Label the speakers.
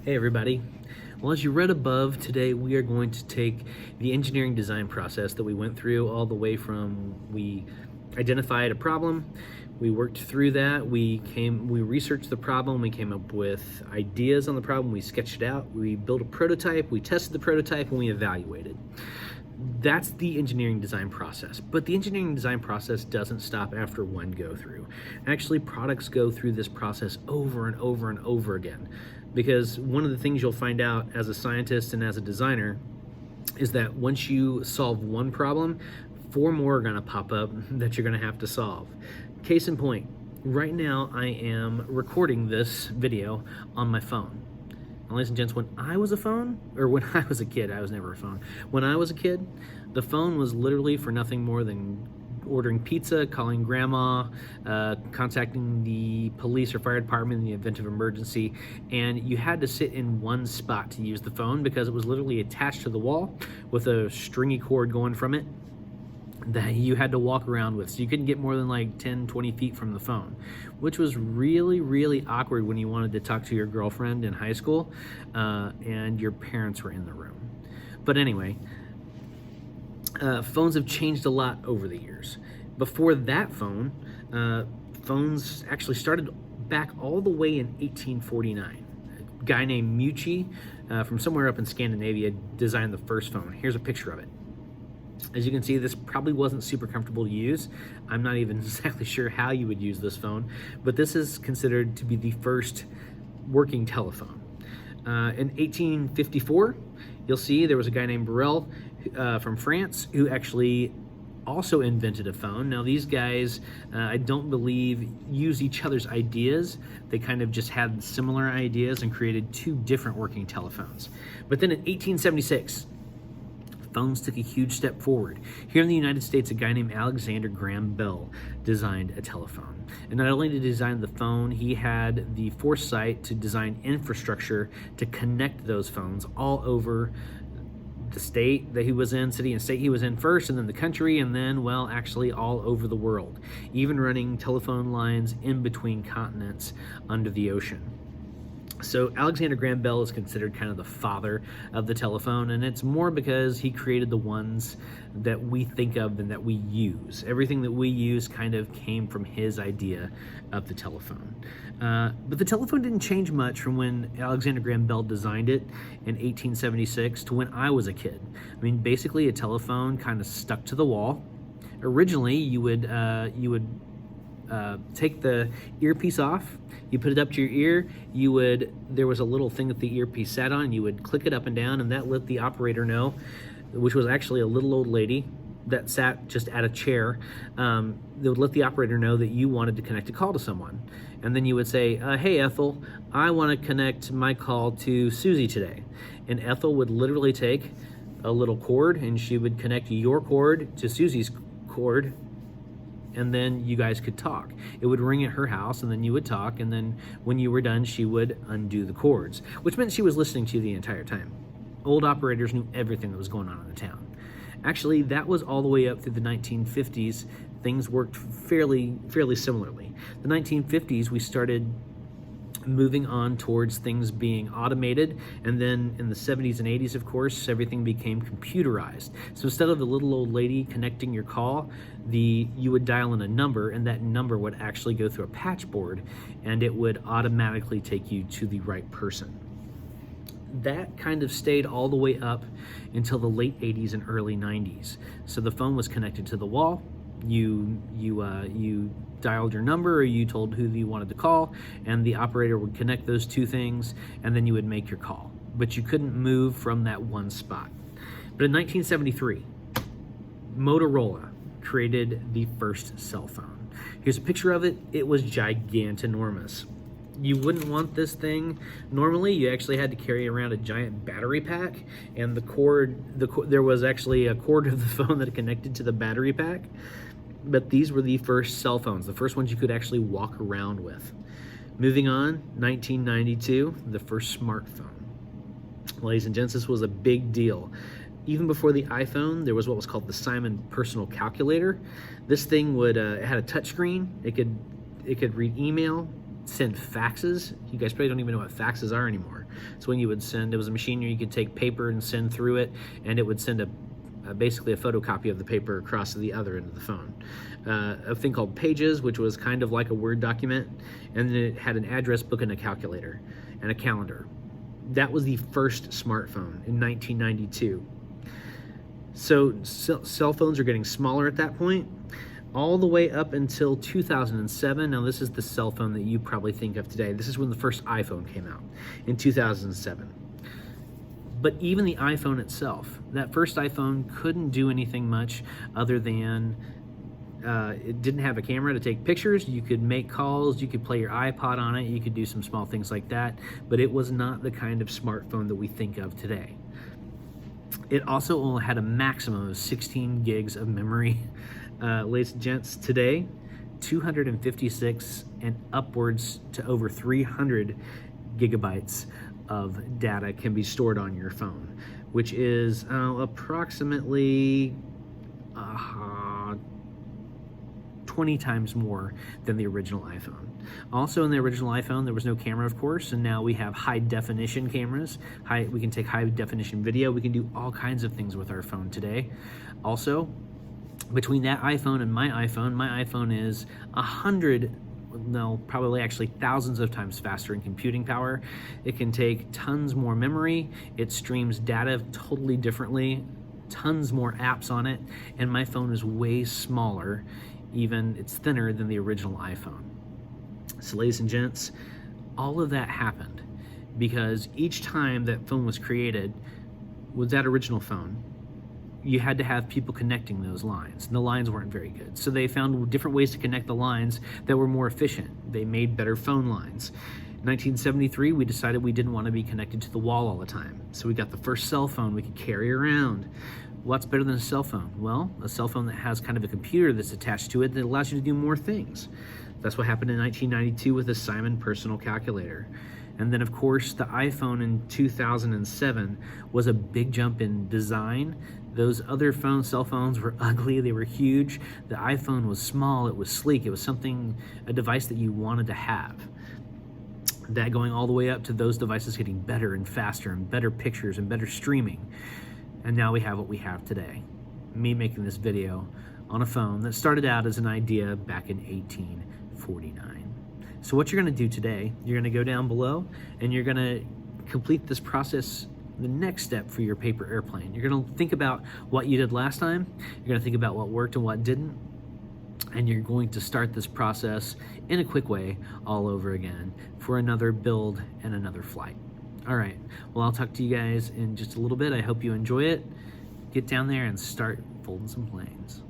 Speaker 1: Hey everybody. Well, as you read above, today we are going to take the engineering design process that we went through all the way from we identified a problem, we worked through that, we researched the problem, we came up with ideas on the problem, we sketched it out, we built a prototype, we tested the prototype, and we evaluated. That's the engineering design process. But the engineering design process doesn't stop after one go through. Actually, products go through this process over and over and over again. Because one of the things you'll find out as a scientist and as a designer is that once you solve one problem, 4 more are gonna pop up that you're gonna have to solve. Case in point, right now I am recording this video on my phone. And ladies and gents, when I was a kid, I was never a phone. When I was a kid, the phone was literally for nothing more than ordering pizza, calling grandma, contacting the police or fire department in the event of emergency, and you had to sit in one spot to use the phone because it was literally attached to the wall with a stringy cord going from it that you had to walk around with. So you couldn't get more than like 10, 20 feet from the phone, which was really, really awkward when you wanted to talk to your girlfriend in high school and your parents were in the room. But anyway, phones have changed a lot over the years. Before that phone, phones actually started back all the way in 1849. A guy named Meucci from somewhere up in Scandinavia designed the first phone. Here's a picture of it. As you can see, this probably wasn't super comfortable to use. I'm not even exactly sure how you would use this phone, but this is considered to be the first working telephone. In 1854, you'll see there was a guy named Borel from France who actually also invented a phone. Now these guys, I don't believe, use each other's ideas. They kind of just had similar ideas and created 2 different working telephones. But then in 1876, phones took a huge step forward. Here in the United States, a guy named Alexander Graham Bell designed a telephone. And not only did he design the phone, he had the foresight to design infrastructure to connect those phones all over the state that he was in, city and state he was in first, and then the country, and then, well, actually all over the world, even running telephone lines in between continents under the ocean. So Alexander Graham Bell is considered kind of the father of the telephone, and it's more because he created the ones that we think of and that we use. Everything that we use kind of came from his idea of the telephone. But the telephone didn't change much from when Alexander Graham Bell designed it in 1876 to when I was a kid. I mean, basically a telephone kind of stuck to the wall. Originally, you would take the earpiece off, you put it up to your ear, there was a little thing that the earpiece sat on, you would click it up and down, and that let the operator know, which was actually a little old lady that sat just at a chair, that would let the operator know that you wanted to connect a call to someone. And then you would say, hey Ethel, I want to connect my call to Susie today. And Ethel would literally take a little cord and she would connect your cord to Susie's cord, and then you guys could talk. It would ring at her house, and then you would talk, and then when you were done, she would undo the cords, which meant she was listening to you the entire time. Old operators knew everything that was going on in the town. Actually, that was all the way up through the 1950s. Things worked fairly similarly. The 1950s, we started moving on towards things being automated, and then in the 70s and 80s, of course, everything became computerized. So instead of the little old lady connecting your call, you would dial in a number, and that number would actually go through a patch board, and it would automatically take you to the right person. That kind of stayed all the way up until the late 80s and early 90s. So the phone was connected to the wall. You dialed your number, or you told who you wanted to call, and the operator would connect those 2 things, and then you would make your call. But you couldn't move from that one spot. But in 1973, Motorola created the first cell phone. Here's a picture of it. It was gigantinormous. You wouldn't want this thing. Normally, you actually had to carry around a giant battery pack, and there was actually a cord of the phone that connected to the battery pack. But these were the first cell phones, the first ones you could actually walk around with. Moving on, 1992, the first smartphone. Ladies and gents, this was a big deal. Even before the iPhone, there was what was called the Simon Personal Calculator. This thing it had a touch screen. It could read email, send faxes. You guys probably don't even know what faxes are anymore. So when you would send, it was a machine where you could take paper and send through it, and it would send basically a photocopy of the paper across to the other end of the phone. A thing called Pages, which was kind of like a Word document, and then it had an address book and a calculator and a calendar. That was the first smartphone in 1992. So cell phones are getting smaller at that point, all the way up until 2007. Now this is the cell phone that you probably think of today. This is when the first iPhone came out in 2007. But even the iPhone itself, that first iPhone couldn't do anything much other than it didn't have a camera to take pictures. You could make calls, you could play your iPod on it, you could do some small things like that, but it was not the kind of smartphone that we think of today. It also only had a maximum of 16 gigs of memory. Ladies and gents, today, 256 and upwards to over 300 gigabytes of data can be stored on your phone, which is approximately 20 times more than the original iPhone. Also in the original iPhone, there was no camera, of course, and now we have high definition cameras. We can take high definition video. We can do all kinds of things with our phone today. Also, between that iPhone and my iPhone is 100, no, probably actually thousands of times faster in computing power. It can take tons more memory. It streams data totally differently, tons more apps on it, and my phone is way smaller. Even it's thinner than the original iPhone. So ladies and gents, all of that happened because each time that phone was created with that original phone, you had to have people connecting those lines, and the lines weren't very good. So they found different ways to connect the lines that were more efficient. They made better phone lines. In 1973, we decided we didn't want to be connected to the wall all the time. So we got the first cell phone we could carry around. What's better than a cell phone? Well, a cell phone that has kind of a computer that's attached to it that allows you to do more things. That's what happened in 1992 with the Simon Personal Calculator. And then, of course, the iPhone in 2007 was a big jump in design. Those other cell phones were ugly, they were huge. The iPhone was small, it was sleek, it was a device that you wanted to have. That going all the way up to those devices getting better and faster and better pictures and better streaming. And now we have what we have today. Me making this video on a phone that started out as an idea back in 1849. So what you're gonna do today, you're gonna go down below and you're gonna complete this process, the next step for your paper airplane. You're gonna think about what you did last time, you're gonna think about what worked and what didn't, and you're going to start this process in a quick way all over again for another build and another flight. All right, well, I'll talk to you guys in just a little bit. I hope you enjoy it. Get down there and start folding some planes.